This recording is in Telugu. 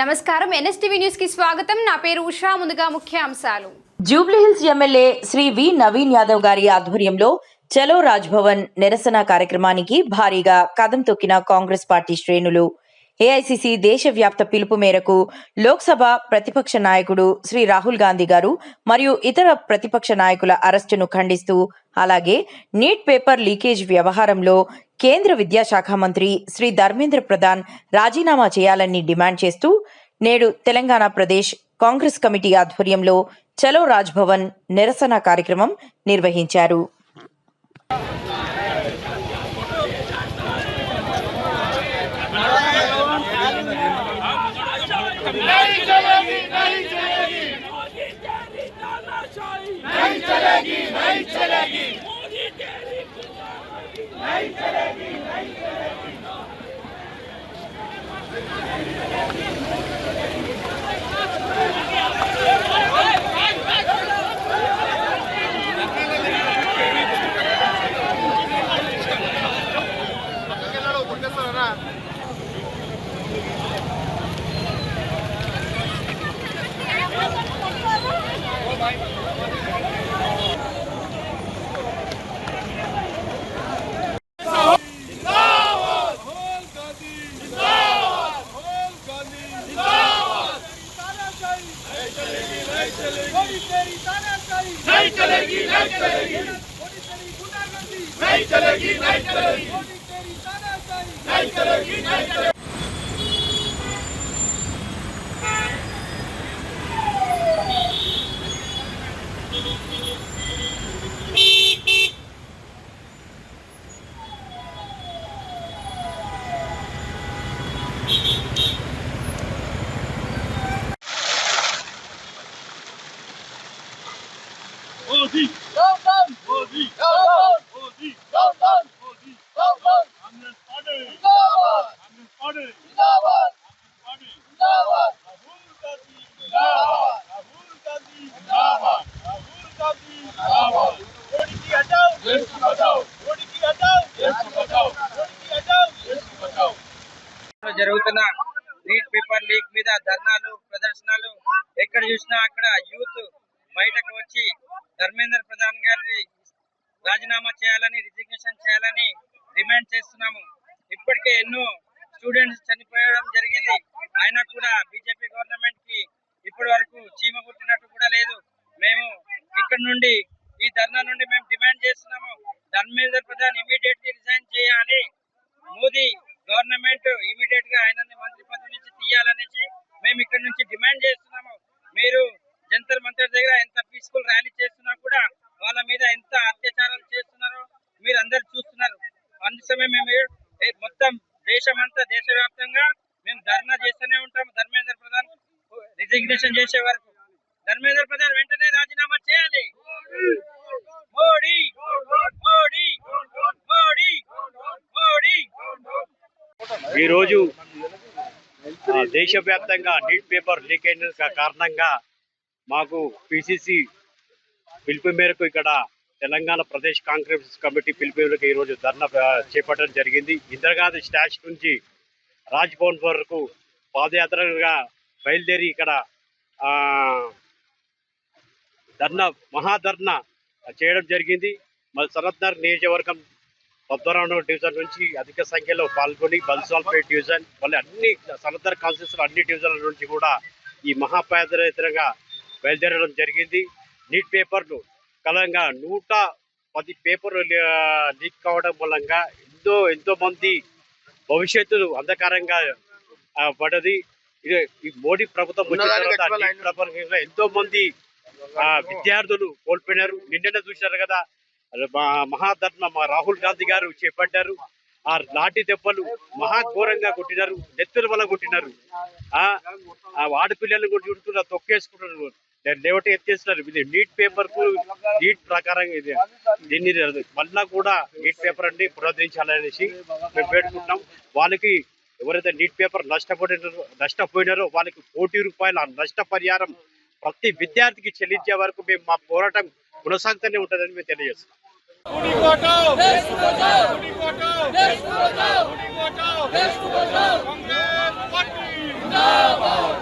నమస్కారం ఎన్ఎస్టీవీ న్యూస్ కి స్వాగతం. నా పేరు ఉషా. ముందుగా ముఖ్యాంశాలు. జూబ్లీహిల్స్ ఎమ్మెల్యే శ్రీ వి నవీన్ యాదవ్ గారి ఆధ్వర్యంలో చలో రాజ్భవన్ నిరసన కార్యక్రమానికి భారీగా కదం తొక్కిన కాంగ్రెస్ పార్టీ శ్రేణులు. ఏఐసిసి దేశవ్యాప్త పిలుపు మేరకు లోక్సభ ప్రతిపక్ష నాయకుడు శ్రీ రాహుల్ గాంధీ గారు మరియు ఇతర ప్రతిపక్ష నాయకుల అరెస్టును ఖండిస్తూ, అలాగే నీట్ పేపర్ లీకేజ్ వ్యవహారంలో కేంద్ర విద్యాశాఖ మంత్రి శ్రీ ధర్మేంద్ర ప్రధాన్ రాజీనామా చేయాలని డిమాండ్ చేస్తూ నేడు తెలంగాణ ప్రదేశ్ కాంగ్రెస్ కమిటీ ఆధ్వర్యంలో చలో రాజ్భవన్ నిరసన కార్యక్రమం నిర్వహించారు. Modi, down, down. Modi, down, down. Modi, down, down. Modi, down, down. Communist Party, Zindabad. Communist Party, Zindabad. Communist Party, Zindabad. Rahul Gandhi, Zindabad. Rahul Gandhi, Zindabad. Rahul Gandhi, Zindabad. Modi ki hataओ, देश को बचाओ. Modi ki hataओ, देश को बचाओ. Modi ki hataओ, देश को बचाओ. జరుగుతున్న నీట్ పేపర్ లీక్ మీద ధర్నాలు, ప్రదర్శనలు ఎక్కడ చూసినా అక్కడ యూత్ బయటకు వచ్చి ధర్మేంద్ర ప్రధాన్ గారిని రాజీనామా చేయాలని, రిజిగ్నేషన్ చేయాలని డిమాండ్ చేస్తున్నాము. ఇప్పటికే ఎన్నో స్టూడెంట్స్ చనిపోయడం జరిగింది. అయినా కూడా బీజేపీ గవర్నమెంట్ కి ఇప్పటి వరకు చీమ కుట్టినట్టు కూడా లేదు. మేము ఇక్కడ నుండి ఈ ధర్నా నుండి మేము డిమాండ్ చేస్తున్నాము, ధర్మేంద్ర ప్రధాన్ ఇమీడియట్లీ రిజైన్ చేయాలి. మోదీ గవర్నమెంట్ ఇమీడియట్ గా ఆయనని మంత్రి పదవి నుంచి తీయాలనేసి మేము ఇక్కడ నుంచి డిమాండ్ చేస్తున్నాము. మీరు జంతర్ మంతర్ దగ్గర ఎంత పీస్ఫుల్ ర్యాలీ చేస్తున్నా కూడా వాళ్ళ మీద ఎంత అత్యాచారాలు చేస్తున్నారో మీరు అందరు చూస్తున్నారు. అందుకోసమే మేము మొత్తం దేశవ్యాప్తంగా మేము ధర్నా చేస్తూనే ఉంటాము. ధర్మేంద్ర ప్రధాన్ రిజిగ్నేషన్ చేసే వరకు ధర్మేంద్ర ప్రధాన్ వెంటనే రాజీనామా చేయాలి. మోడీ మోడీ మోడీ మోడీ. ఈరోజు దేశవ్యాప్తంగా నీట్ పేపర్ లీక్ అయిన కారణంగా మాకు పిసిసి పిలుపు మేరకు ఇక్కడ తెలంగాణ ప్రదేశ్ కాంగ్రెస్ కమిటీ పిలుపు మేరకు ఈరోజు ధర్నా చేపట్టడం జరిగింది. ఇందిరాగాంధీ స్టాచ్యూ నుంచి రాజ్భవన్ వరకు పాదయాత్రగా బయలుదేరి ఇక్కడ మహాధర్నా చేయడం జరిగింది. మరి సనత్నగర్ నియోజకవర్గం 12వ డివిజన్ నుంచి అధిక సంఖ్యలో పాల్గొని బన్సాల్పేట్ డివిజన్ మళ్ళీ అన్ని సనత్నగర్ కాన్స్టిట్యూన్సీ అన్ని డివిజన్ల నుంచి కూడా ఈ మహాపాదయాత్రగా బయలుదేరడం జరిగింది. నీట్ పేపర్లు కలంగా 110 పేపర్లు లీక్ కావడం మూలంగా ఎంతో మంది భవిష్యత్తు అంధకారంగా పడ్డది. ఈ మోడీ ప్రభుత్వం వచ్చిన తర్వాత నీట్ పేపర్ ఎంతో మంది విద్యార్థులు కోల్పోయినారు. నిన్ననే చూశారు కదా, మహాధర్మ రాహుల్ గాంధీ గారు చేపట్టారు. ఆ లాఠీ దెబ్బలు మహాఘోరంగా కొట్టినారు, నెత్తుల వల్ల కొట్టినారు. ఆడపిల్లలు కూడా చుడుతున్నారు, తొక్కేసుకుంటున్నారు, లేవటి ఎత్తేస్తున్నారు. ఇది నీట్ పేపర్ కు నీట్ ప్రకారం దీన్ని మళ్ళా కూడా నీట్ పేపర్ అన్ని పునరుద్ధరించాలనేసి మేము పెట్టుకుంటాం. వాళ్ళకి ఎవరైతే నీట్ పేపర్ నష్టపోయినారో వాళ్ళకి ₹1 నష్టపరిహారం ప్రతి విద్యార్థికి చెల్లించే వరకు మేము మా పోరాటం కొనసాగుతూనే ఉంటుందని మేము తెలియజేస్తాం. कांग्रेस पार्टी जिंदाबाद।